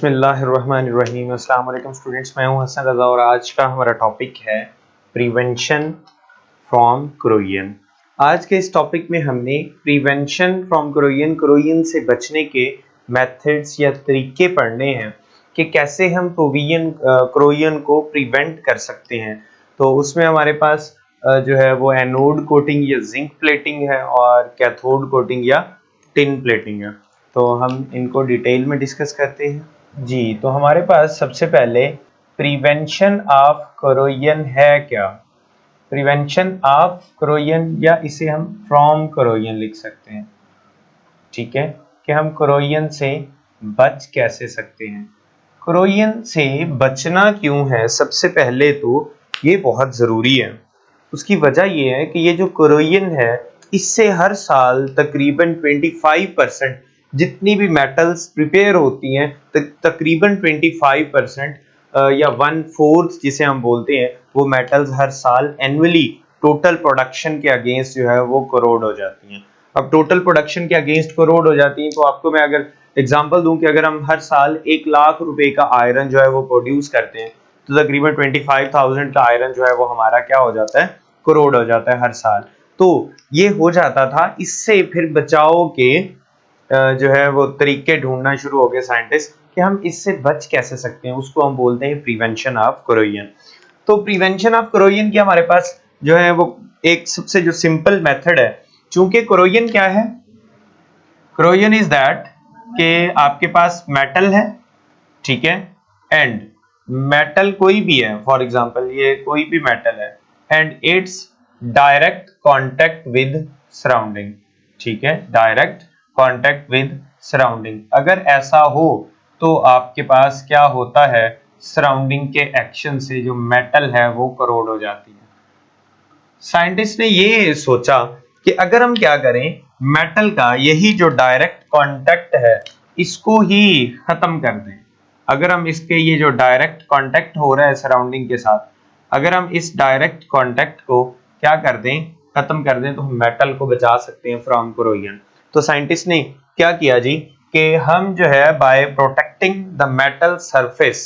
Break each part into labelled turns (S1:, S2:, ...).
S1: बिस्मिल्लाहिर्रहमानिर्रहीम। अस्सलाम वालेकुम स्टूडेंट्स, मैं हूं हसन रज़ा और आज का हमारा टॉपिक है प्रिवेंशन फ्रॉम क्रोयन। आज के इस टॉपिक में हमने प्रिवेंशन फ्रॉम क्रोयन से बचने के मेथड्स या तरीके पढ़ने हैं कि कैसे हम क्रोयन को प्रिवेंट कर सकते हैं। तो उसमें हमारे पास जो है वो एनोड कोटिंग या जिंक प्लेटिंग है और कैथोड कोटिंग या टिन प्लेटिंग है। तो हम इनको डिटेल में डिस्कस करते हैं जी। तो हमारे पास सबसे पहले प्रिवेंशन ऑफ क्रोयन है क्या। प्रिवेंशन ऑफ क्रोयन या इसे हम फ्रॉम क्रोयन लिख सकते हैं, ठीक है, कि हम क्रोयन से बच कैसे सकते हैं। क्रोयन से बचना क्यों है, सबसे पहले तो ये बहुत ज़रूरी है। उसकी वजह ये है कि ये जो क्रोयन है इससे हर साल तकरीबन 25% जितनी भी मेटल्स प्रिपेयर होती हैं तकरीबन 25% या 1/4 जिसे हम बोलते हैं वो मेटल्स हर साल एनुअली टोटल प्रोडक्शन के अगेंस्ट जो है वो करोड़ हो जाती हैं। अब टोटल प्रोडक्शन के अगेंस्ट करोड़ हो जाती हैं तो आपको मैं अगर एग्जांपल दूं कि अगर हम हर साल 1 लाख रुपए का आयरन जो है वो प्रोड्यूस करते हैं तो तकरीबन 25,000 का आयरन जो है वो हमारा क्या हो जाता है, करोड़ हो जाता है हर साल। तो ये हो जाता था, इससे फिर बचाव के जो है वो तरीके ढूंढना शुरू हो गए साइंटिस्ट कि हम इससे बच कैसे सकते हैं। उसको हम बोलते हैं प्रिवेंशन ऑफ क्रोयन। तो प्रिवेंशन ऑफ क्रोयन की हमारे पास जो है वो एक सबसे जो सिंपल मेथड है। चूंकि क्रोयन क्या है, क्रोयन इज दैट कि आपके पास मेटल है, ठीक है, एंड मेटल कोई भी है, फॉर एग्जांपल ये कोई भी मेटल है and it's direct contact with surrounding, ठीक है, डायरेक्ट कांटेक्ट विद सराउंडिंग। अगर ऐसा हो तो आपके पास क्या होता है, सराउंडिंग के एक्शन से जो मेटल है वो करोड हो जाती है। साइंटिस्ट ने ये सोचा कि अगर हम क्या करें, मेटल का यही जो डायरेक्ट कांटेक्ट है इसको ही खत्म कर दें। अगर हम इसके ये जो डायरेक्ट कांटेक्ट हो रहा है सराउंडिंग के साथ, अगर हम इस डायरेक्ट कांटेक्ट को क्या कर दें, खत्म कर दें, तो हम मेटल को बचा सकते हैं फ्रॉम क्रोयन। तो साइंटिस्ट ने क्या किया जी कि हम जो है by protecting the metal surface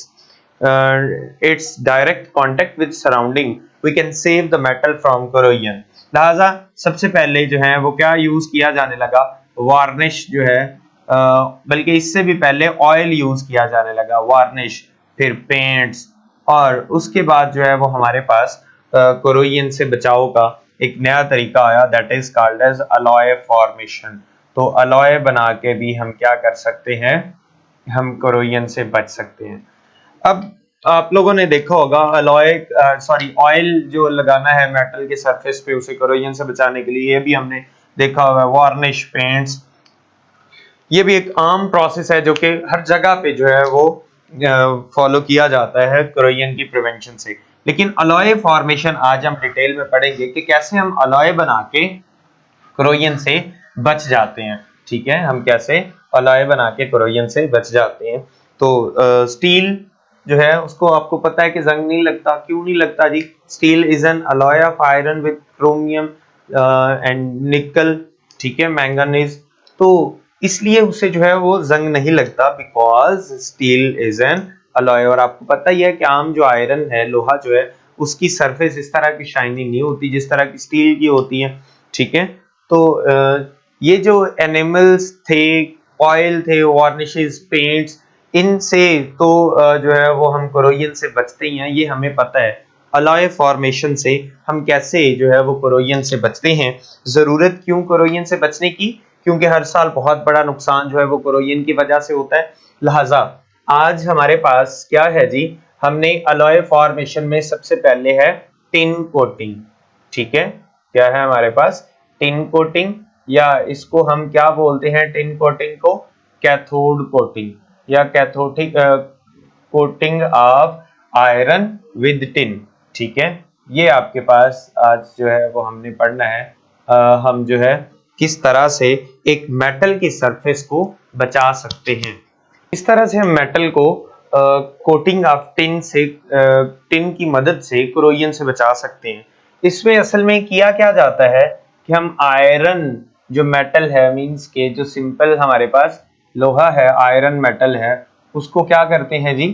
S1: its direct contact with surrounding we can save the metal from corrosion. लिहाजा सबसे पहले जो है वो क्या यूज किया जाने लगा, वार्निश जो है, बल्कि इससे भी पहले ऑयल यूज किया जाने लगा, वार्निश, फिर पेंट्स, और उसके बाद जो है वो हमारे पास क्रोयन से बचाव का एक नया तरीका आया, that is called as alloy formation. तो अलॉय बना के भी हम क्या कर सकते हैं, हम क्रोयन से बच सकते हैं। अब आप लोगों ने देखा होगा ऑयल जो लगाना है मेटल के सरफेस पे उसे क्रोयन से बचाने के लिए, ये भी हमने देखा होगा, वार्निश, पेंट्स, ये भी एक आम प्रोसेस है जो कि हर जगह पे जो है वो फॉलो किया जाता है क्रोयन की प्रिवेंशन से। लेकिन अलॉय फॉर्मेशन आज हम डिटेल में पढ़ेंगे कि कैसे हम अलॉय बना के क्रोयन से बच जाते हैं, ठीक है, हम कैसे अलॉय बना के क्रोयन से बच जाते हैं। तो स्टील जो है उसको आपको पता है कि जंग नहीं लगता, क्यों नहीं लगता जी, steel is an alloy of iron with chromium and nickel, ठीक है, मैंगनीज, तो इसलिए उसे जो है वो जंग नहीं लगता, because steel is an alloy. और आपको पता ही है कि आम जो आयरन है, लोहा जो है, उसकी सरफेस इस तरह की शाइनी नहीं होती जिस तरह की स्टील की होती है, ठीक है। तो ये जो एनिमल्स थे, ऑयल थे, वार्निशेस, पेंट्स, इनसे तो जो है वो हम क्रोयन से बचते ही हैं, ये हमें पता है। अलॉय फॉर्मेशन से हम कैसे जो है वो क्रोयन से बचते हैं, जरूरत क्यों क्रोयन से बचने की, क्योंकि हर साल बहुत बड़ा नुकसान जो है वो क्रोयन की वजह से होता है। लिहाजा आज हमारे पास क्या है जी, हमने अलॉय फॉर्मेशन में सबसे पहले है टिन कोटिंग, ठीक है, क्या है हमारे पास, टिन कोटिंग, या इसको हम क्या बोलते हैं, टिन कोटिंग को कैथोड कोटिंग या cathodic coating of iron with tin, ठीक है। ये आपके पास आज जो है वो हमने पढ़ना है, हम जो है किस तरह से एक मेटल की सरफेस को बचा सकते हैं। इस तरह से हम मेटल को कोटिंग ऑफ टिन से टिन की मदद से क्रोयन से बचा सकते हैं। इसमें असल में किया क्या जाता है कि हम आयरन जो मेटल है, मींस के जो सिंपल हमारे पास लोहा है, आयरन मेटल है, उसको क्या करते हैं जी,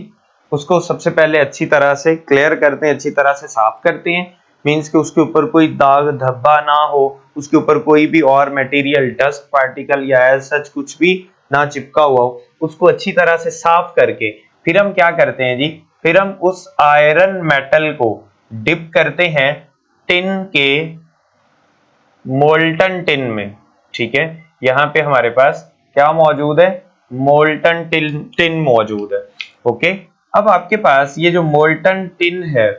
S1: उसको सबसे पहले अच्छी तरह से क्लियर करते हैं, अच्छी तरह से साफ करते हैं। मीन्स कि उसके ऊपर कोई दाग धब्बा ना हो, उसके ऊपर कोई भी और मटेरियल, डस्ट पार्टिकल या एज सच कुछ भी ना चिपका हुआ हो, उसको अच्छी तरह से साफ करके फिर हम क्या करते हैं जी, फिर हम उस आयरन मेटल को डिप करते हैं टिन के, मोल्टन टिन में। ठीक है, यहाँ पे हमारे पास क्या मौजूद है, मोल्टन टिन मौजूद है। ओके, अब आपके पास ये जो मोल्टन टिन है,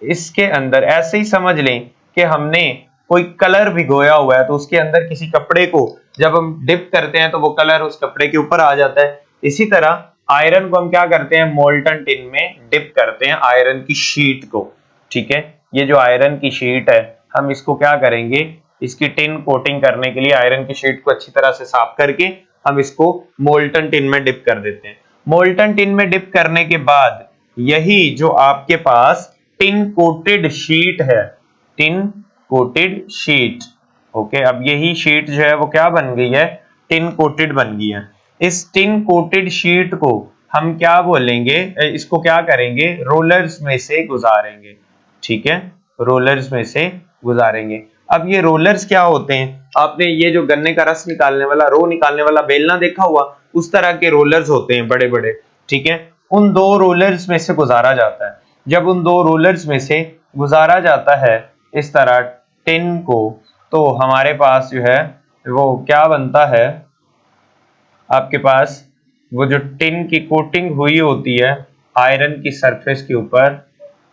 S1: इसके अंदर ऐसे ही समझ लें कि हमने कोई कलर भिगोया हुआ है, तो उसके अंदर किसी कपड़े को जब हम डिप करते हैं तो वो कलर उस कपड़े के ऊपर आ जाता है। इसी तरह आयरन को हम क्या करते हैं, मोल्टन टिन में डिप करते हैं, आयरन की शीट को। ठीक है, ये जो आयरन की शीट है, हम इसको क्या करेंगे, इसकी टिन कोटिंग करने के लिए आयरन की शीट को अच्छी तरह से साफ करके हम इसको मोल्टन टिन में डिप कर देते हैं। मोल्टन टिन में डिप करने के बाद यही जो आपके पास टिन कोटेड शीट है, टिन कोटेड शीट, ओके, अब यही शीट जो है वो क्या बन गई है, टिन कोटेड बन गई है। इस टिन कोटेड शीट को हम क्या बोलेंगे, इसको क्या करेंगे, रोलर्स में से गुजारेंगे। ठीक है, रोलर्स में से गुजारेंगे। अब ये रोलर्स क्या होते हैं, आपने ये जो गन्ने का रस निकालने वाला, रो निकालने वाला बेलना देखा हुआ, उस तरह के रोलर्स होते हैं बड़े बड़े। ठीक है, उन दो रोलर्स में से गुजारा जाता है। जब उन दो रोलर्स में से गुजारा जाता है इस तरह टिन को, तो हमारे पास जो है वो क्या बनता है, आपके पास वो जो टिन की कोटिंग हुई होती है आयरन की सरफेस के ऊपर,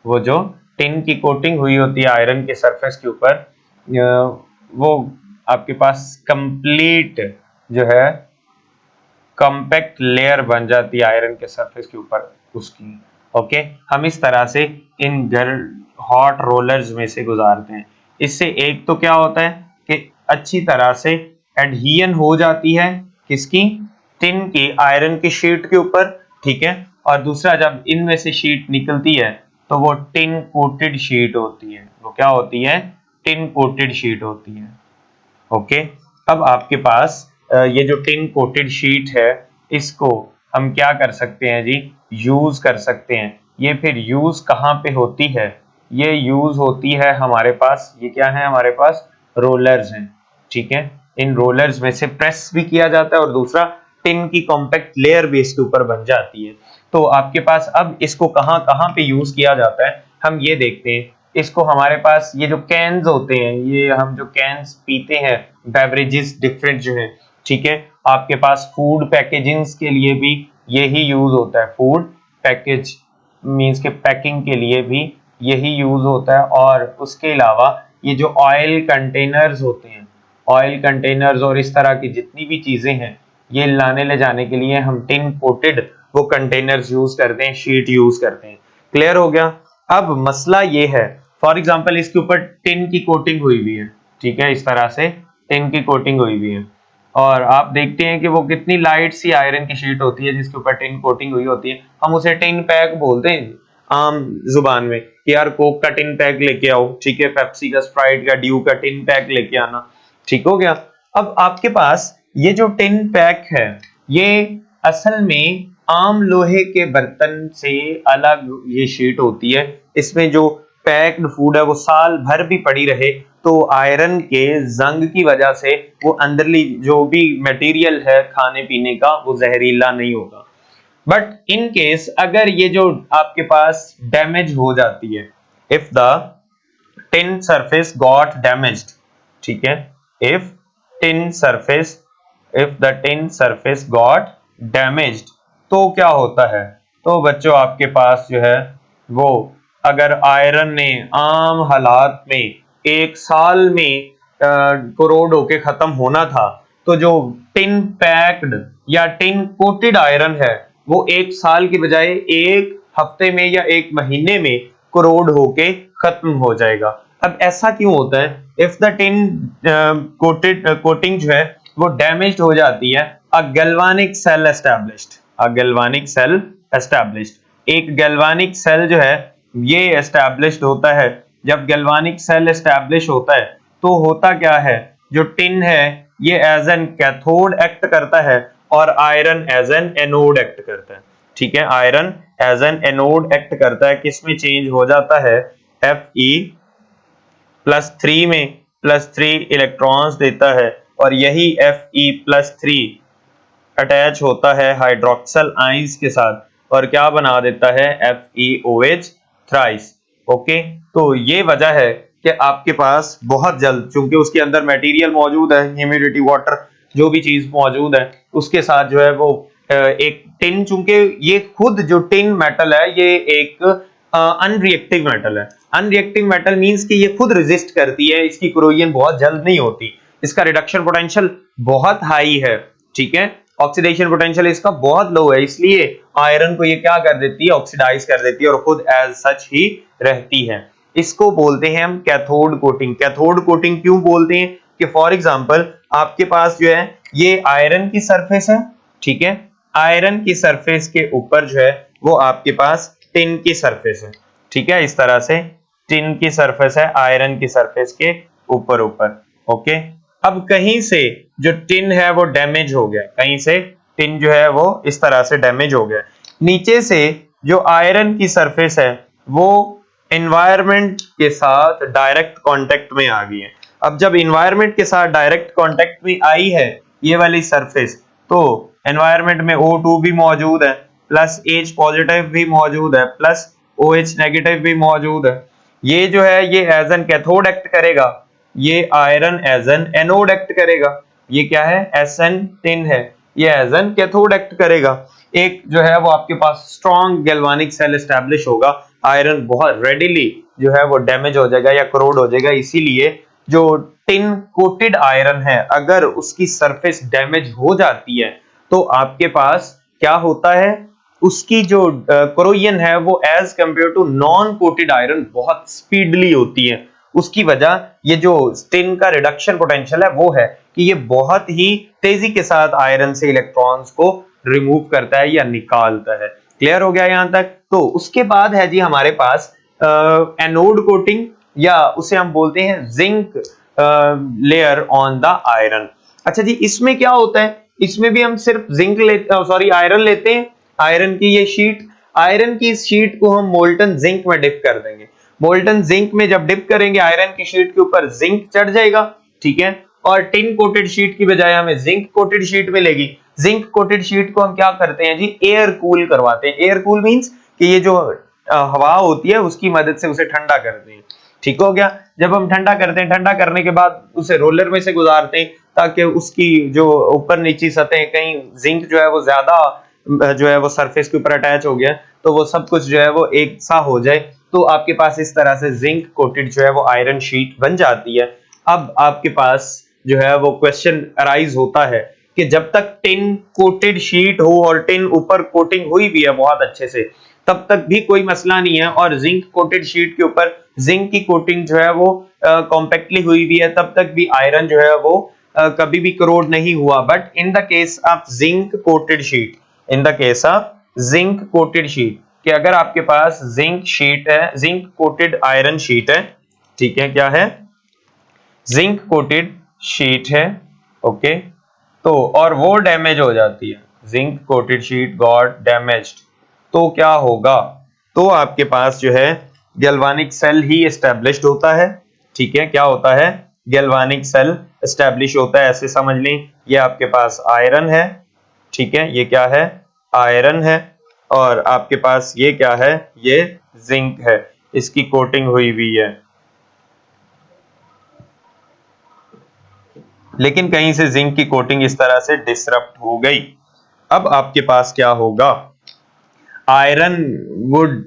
S1: वो जो टिन की कोटिंग हुई होती है आयरन के सरफेस के ऊपर, वो आपके पास कंप्लीट जो है कॉम्पैक्ट लेयर बन जाती है आयरन के सरफेस के ऊपर उसकी। ओके, हम इस तरह से इन हॉट रोलर्स में से गुजारते हैं। इससे एक तो क्या होता है कि अच्छी तरह से एडहियन हो जाती है किसकी, टिन की आयरन की शीट के ऊपर। ठीक है, और दूसरा जब इनमें से शीट निकलती है तो वो टिन कोटेड शीट होती है। वो क्या होती है, टिन कोटेड शीट होती है। ओके, अब आपके पास ये जो टिन कोटेड शीट है, इसको हम क्या कर सकते हैं जी, यूज कर सकते हैं। ये फिर यूज कहाँ पे होती है, ये यूज होती है हमारे पास, ये क्या है, हमारे पास रोलर्स हैं। ठीक है, इन रोलर्स में से प्रेस भी किया जाता है और दूसरा टिन की कॉम्पैक्ट लेयर भी इसके ऊपर बन जाती है। तो आपके पास अब इसको कहाँ कहाँ पे यूज किया जाता है, हम ये देखते हैं। इसको हमारे पास ये जो कैन्स होते हैं, ये हम जो कैन्स पीते हैं, बेवरेजेस डिफरेंट जो है, ठीक है, आपके पास फूड पैकेजिंग के लिए भी यही यूज होता है। फूड पैकेज मींस के पैकिंग के लिए भी यही यूज होता है। और उसके अलावा ये जो ऑयल कंटेनर्स होते हैं, ऑयल कंटेनर्स और इस तरह की जितनी भी चीजें हैं, ये लाने ले जाने के लिए हम टिन कोटेड वो कंटेनर्स यूज करते हैं, शीट यूज करते हैं। क्लियर हो गया। अब मसला ये है, फॉर एग्जांपल इसके ऊपर टिन की कोटिंग हुई हुई है। ठीक है, इस तरह से टिन की कोटिंग हुई हुई है और आप देखते हैं कि वो कितनी लाइट सी आयरन की शीट होती है जिसके ऊपर टिन कोटिंग हुई होती है। हम उसे टिन पैक बोलते हैं आम जुबान में कि यार कोक का टिन पैक लेके आओ, ठीक है, पेप्सी का, स्प्राइट का, ड्यू का टिन पैक लेके आना। ठीक हो गया। अब आपके पास ये जो टिन पैक है, ये असल में आम लोहे के बर्तन से अलग ये शीट होती है। इसमें जो पैक्ड फूड है वो साल भर भी पड़ी रहे तो आयरन के जंग की वजह से वो अंदरली जो भी मटेरियल है खाने पीने का वो जहरीला नहीं होगा। बट इन केस अगर ये जो आपके पास डैमेज हो जाती है, if the tin surface got damaged, ठीक है, if tin surface if the tin surface got damaged, तो क्या होता है, तो बच्चों आपके पास जो है वो अगर आयरन ने आम हालात में एक साल में करोड़ होके खत्म होना था, तो जो टिन पैक्ड या टिन कोटेड आयरन है वो एक साल की बजाय एक हफ्ते में या एक महीने में करोड़ होके खत्म हो जाएगा। अब ऐसा क्यों होता है, इफ द टिन कोटिंग जो है वो डैमेज्ड हो जाती है, अ गैल्वानिक सेल एस्टैब्लिश्ड, अ गैल्वानिक सेल एस्टैब्लिश्ड, एक गैल्वानिक सेल जो है ये एस्टैब्लिश्ड होता है। जब गैल्वानिक सेल एस्टैब्लिश होता है तो होता क्या है, जो टिन है ये एज एन कैथोड एक्ट करता है और iron as an anode act करता है। ठीक है, iron as an anode act करता है, किसमें चेंज हो जाता है, Fe+3 में, +3 इलेक्ट्रॉन्स देता है, और यही Fe+3 अटैच होता है हाइड्रोक्सल आइंस के साथ और क्या बना देता है, FeOH थ्राइस। ओके, तो ये वजह है कि आपके पास बहुत जल्द, चूंकि उसके अंदर मटेरियल मौजूद है, ह्यूमिडिटी, वाटर, जो भी चीज मौजूद है उसके साथ जो है वो एक टिन, चूंकि ये खुद जो टिन मेटल है ये एक अनरिएक्टिव मेटल है। अनरिएक्टिव मेटल मींस कि ये खुद रेजिस्ट करती है, इसकी कोरोजन बहुत जल्द नहीं होती, इसका रिडक्शन पोटेंशियल बहुत हाई है, ठीक है, ऑक्सीडेशन पोटेंशियल इसका बहुत लो है, इसलिए आयरन को ये क्या कर देती है, ऑक्सीडाइज कर देती है और खुद एज सच ही रहती है। इसको बोलते हैं हम कैथोड कोटिंग। कैथोड कोटिंग क्यों बोलते हैं कि फॉर एग्जांपल आपके पास जो है ये आयरन की सरफेस है, ठीक है, आयरन की सरफेस के ऊपर जो है वो आपके पास टिन की सरफेस है, ठीक है, इस तरह से टिन की सरफेस है आयरन की सरफेस के ऊपर ऊपर। ओके, अब कहीं से जो टिन है वो डैमेज हो गया, कहीं से टिन जो है वो इस तरह से डैमेज हो गया, नीचे से जो आयरन की सरफेस है वो एनवायरनमेंट के साथ डायरेक्ट कांटेक्ट में आ गई है। अब जब एनवायरनमेंट के साथ डायरेक्ट कांटेक्ट में आई है ये वाली सरफेस, तो एनवायरनमेंट में O2 भी मौजूद है, प्लस H पॉजिटिव भी मौजूद है, प्लस OH नेगेटिव भी मौजूद है। ये जो है ये एज एन कैथोड एक्ट करेगा, ये iron as an anode act करेगा, ये क्या है, SN टिन है, ये एज एन कैथोड एक्ट करेगा। एक जो है वो आपके पास स्ट्रॉन्ग गैल्वानिक सेल एस्टैब्लिश होगा, आयरन बहुत रेडिली जो है वो डैमेज हो जाएगा या करोड हो जाएगा, इसीलिए जो टिन कोटेड आयरन है अगर उसकी सरफेस डैमेज हो जाती है तो आपके पास क्या होता है, उसकी जो कोरोजन है वो as compare to non coated iron बहुत स्पीडली होती है। उसकी वजह ये जो टिन का रिडक्शन पोटेंशियल है वो है कि ये बहुत ही तेजी के साथ आयरन से इलेक्ट्रॉन्स को रिमूव करता है या निकालता है। क्लियर हो गया यहां तक? तो उसके बाद है जी हमारे पास एनोड कोटिंग, या उसे हम बोलते हैं zinc layer on the iron. अच्छा जी, इसमें क्या होता है, इसमें भी हम सिर्फ जिंक आयरन लेते हैं, आयरन की ये शीट, आयरन की इस शीट को हम मोल्टन जिंक में डिप कर देंगे। मोल्टन जिंक में जब डिप करेंगे आयरन की शीट के ऊपर जिंक चढ़ जाएगा, ठीक है, और टिन कोटेड शीट की बजाय हमें जिंक कोटेड शीट मिलेगी। जिंक कोटेड शीट को हम क्या करते हैं जी, एयर कूल करवाते हैं। एयर कूल मींस कि ये जो हवा होती है उसकी मदद से उसे ठंडा करते हैं, ठीक हो गया। जब हम ठंडा करते हैं, ठंडा करने के बाद उसे रोलर में से गुजारते हैं ताकि उसकी जो ऊपर नीची सतह, कहीं जिंक जो है वो ज्यादा जो है वो सरफेस के ऊपर अटैच हो गया तो वो सब कुछ जो है वो एक सा हो जाए, तो आपके पास इस तरह से जिंक कोटेड जो है वो आयरन शीट बन जाती है। अब आपके पास जो है वो क्वेश्चन अराइज होता है कि जब तक टिन कोटेड शीट हो और टिन ऊपर कोटिंग हुई भी है बहुत अच्छे से, तब तक भी कोई मसला नहीं है, और जिंक कोटेड शीट के ऊपर जिंक की कोटिंग जो है वो कॉम्पैक्टली हुई भी है, तब तक भी आयरन जो है वो कभी भी करोड नहीं हुआ। But in the case of zinc coated sheet, in the case of zinc coated sheet, कि अगर आपके पास जिंक शीट है, जिंक कोटेड आयरन शीट है, ठीक है, क्या है, जिंक कोटेड शीट है, ओके, तो और वो डैमेज हो जाती है, zinc coated sheet got damaged, तो क्या होगा, तो आपके पास जो है गैल्वानिक सेल ही एस्टैब्लिश्ड होता है, ठीक है, क्या होता है, गैल्वानिक सेल एस्टैब्लिश होता है। ऐसे समझ लें ये आपके पास आयरन है, ठीक है, ये क्या है, आयरन है, और आपके पास ये क्या है, ये जिंक है, इसकी कोटिंग हुई हुई है, लेकिन कहीं से जिंक की कोटिंग इस तरह से डिसरप्ट हो गई। अब आपके पास क्या होगा, iron would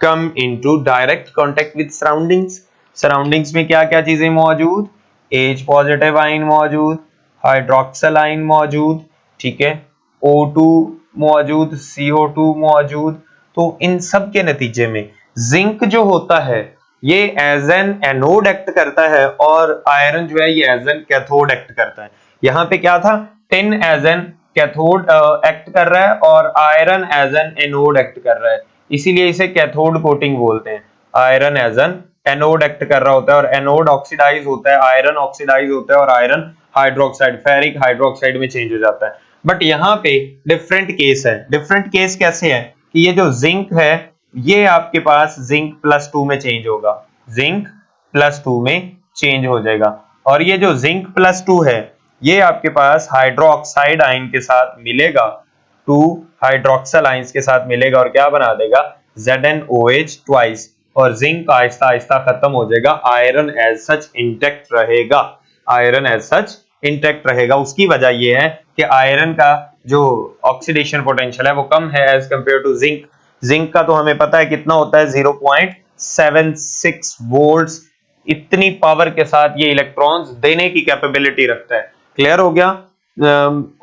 S1: come into direct contact with surroundings. Surroundings में क्या क्या चीजें मौजूद, H पॉजिटिव आयन मौजूद, हाइड्रोक्सिल आयन मौजूद, ठीक है, O2 मौजूद, CO2 मौजूद। तो इन सब के नतीजे में जिंक जो होता है ये एज एन एनोड एक्ट करता है और आयरन जो है ये एज एन कैथोड एक्ट करता है। यहाँ पे क्या था, tin as an cathode act कर रहा है और iron as an anode act कर रहा है, इसीलिए इसे कैथोड कोटिंग बोलते हैं। Iron as an anode act कर रहा होता है और एनोड ऑक्सीडाइज होता है, आयरन ऑक्सीडाइज होता है और आयरन हाइड्रोक्साइड, फेरिक हाइड्रोक्साइड में चेंज हो जाता है। बट यहाँ पे डिफरेंट केस है। डिफरेंट केस कैसे है कि ये जो जिंक है ये आपके पास जिंक +2 में चेंज होगा, जिंक +2 में चेंज हो जाएगा, और ये जो जिंक +2 है ये आपके पास हाइड्रोक्साइड आयन के साथ मिलेगा, 2 हाइड्रोक्सल आयंस के साथ मिलेगा और क्या बना देगा, ZnOH ट्वाइस, और जिंक आहिस्ता आहिस्ता खत्म हो जाएगा, आयरन एज सच इंटैक्ट रहेगा, आयरन एज सच इंटैक्ट रहेगा। उसकी वजह यह है कि आयरन का जो ऑक्सीडेशन पोटेंशियल है वो कम है as compare to zinc. Zinc का तो हमें पता है कितना होता है, 0.76 वोल्ट्स, इतनी पावर के साथ ये इलेक्ट्रॉन्स देने की कैपेबिलिटी रखता है। क्लियर हो गया।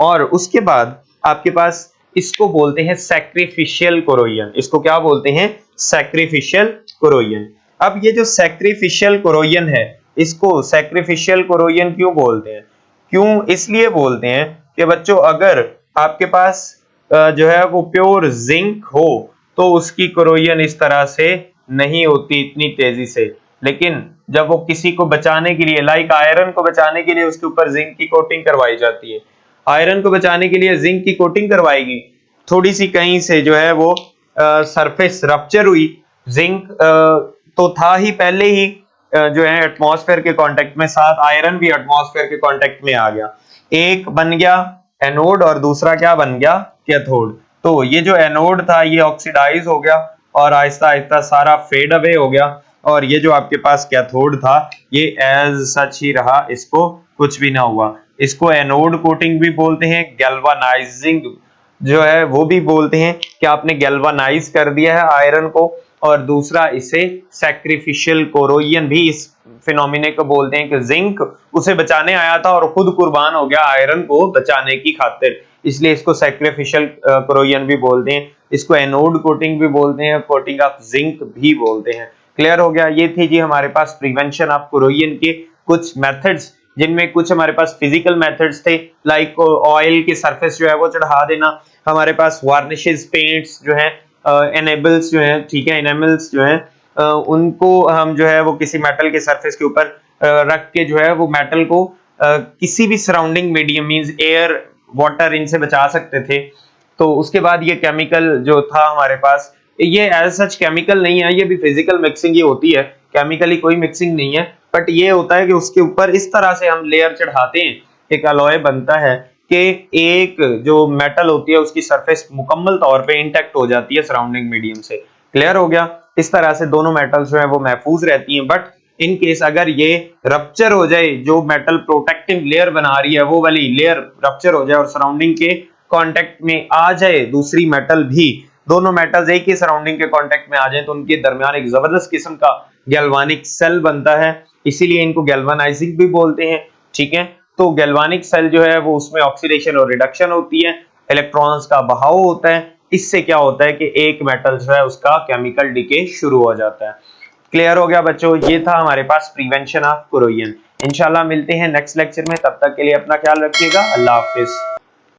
S1: और उसके बाद आपके पास इसको बोलते हैं सैक्रिफिशियल कोरोजन, इसको क्या बोलते हैं, सैक्रिफिशियल कोरोजन। अब ये जो सैक्रिफिशियल कोरोजन है इसको सैक्रिफिशियल कोरोजन क्यों बोलते हैं, क्यों इसलिए बोलते हैं कि बच्चों अगर आपके पास जो है वो प्योर जिंक हो तो उसकी कोरोजन इस तरह से नहीं होती इतनी तेजी से, लेकिन जब वो किसी को बचाने के लिए, लाइक आयरन को बचाने के लिए उसके ऊपर जिंक की कोटिंग करवाई जाती है, आयरन को बचाने के लिए जिंक की कोटिंग करवाएगी, थोड़ी सी कहीं से जो है वो सरफेस रप्चर हुई, जिंक तो था ही पहले ही जो है एटमॉस्फेयर के कांटेक्ट में, साथ आयरन भी एटमॉस्फेयर के कांटेक्ट में आ गया, एक बन गया एनोड और दूसरा क्या बन गया, कैथोड। तो ये जो एनोड था ये ऑक्सीडाइज हो गया और आहिस्ता आहिस्ता सारा फेड अवे हो गया, और ये जो आपके पास कैथोड था ये एज सच ही रहा, इसको कुछ भी ना हुआ। इसको एनोड कोटिंग भी बोलते हैं, गैल्वानाइजिंग जो है वो भी बोलते हैं कि आपने गैल्वानाइज कर दिया है आयरन को, और दूसरा इसे सैक्रिफिशियल कोरोजन भी इस फिनोमिने को बोलते हैं कि जिंक उसे बचाने आया था और खुद कुर्बान हो गया आयरन को बचाने की खातिर, इसलिए इसको सैक्रिफिशियल कोरोजन भी बोलते हैं। इसको एनोड कोटिंग भी बोलते हैं, कोटिंग ऑफ जिंक भी बोलते हैं। क्लियर हो गया। ये थी जी हमारे पास प्रिवेंशन ऑफ कोरोजन के कुछ मेथड्स, जिनमें कुछ हमारे पास फिजिकल मेथड्स थे, लाइक ऑयल की सरफेस जो है वो चढ़ा देना, हमारे पास वार्निशेस, पेंट्स जो है, एनेबल्स जो है, ठीक है, एनेमल्स जो है उनको हम जो है वो किसी मेटल के सरफेस के ऊपर रख के जो है वो मेटल को किसी भी surrounding medium means air, water, इनसे बचा सकते थे। तो उसके बाद ये केमिकल जो था हमारे पास, ये एज सच केमिकल नहीं है, ये भी फिजिकल मिक्सिंग ही होती है, केमिकली कोई मिक्सिंग नहीं है, बट ये होता है कि उसके ऊपर इस तरह से हम लेयर चढ़ाते हैं, एक अलॉय बनता है कि एक जो मेटल होती है उसकी सरफेस मुकम्मल तौर पे इंटैक्ट हो जाती है सराउंडिंग मीडियम से। क्लियर हो गया। इस तरह से दोनों मेटल्स जो है वो महफूज रहती हैं, बट इन केस अगर ये रप्चर हो जाए, जो मेटल प्रोटेक्टिव लेयर बना रही है वो वाली लेयर रप्चर हो जाए और सराउंडिंग के कांटेक्ट में आ जाए दूसरी मेटल भी, दोनों मेटल्स एक ही सराउंडिंग के कांटेक्ट में आ जाए तो उनके दरमियान एक जबरदस्त किस्म का गैल्वानिक सेल बनता है, इसीलिए इनको गैल्वानाइजिंग भी बोलते हैं। ठीक है, तो गैल्वानिक सेल जो है वो उसमें ऑक्सीडेशन और रिडक्शन होती है, इलेक्ट्रॉन्स का बहाव होता है, इससे क्या होता है कि एक मेटल जो है उसका केमिकल डिके शुरू हो जाता है। क्लियर हो गया बच्चों। ये था हमारे पास प्रिवेंशन ऑफ कोरोजन। इंशाल्लाह मिलते हैं नेक्स्ट लेक्चर में, तब तक के लिए अपना ख्याल रखिएगा। अल्लाह हाफिज।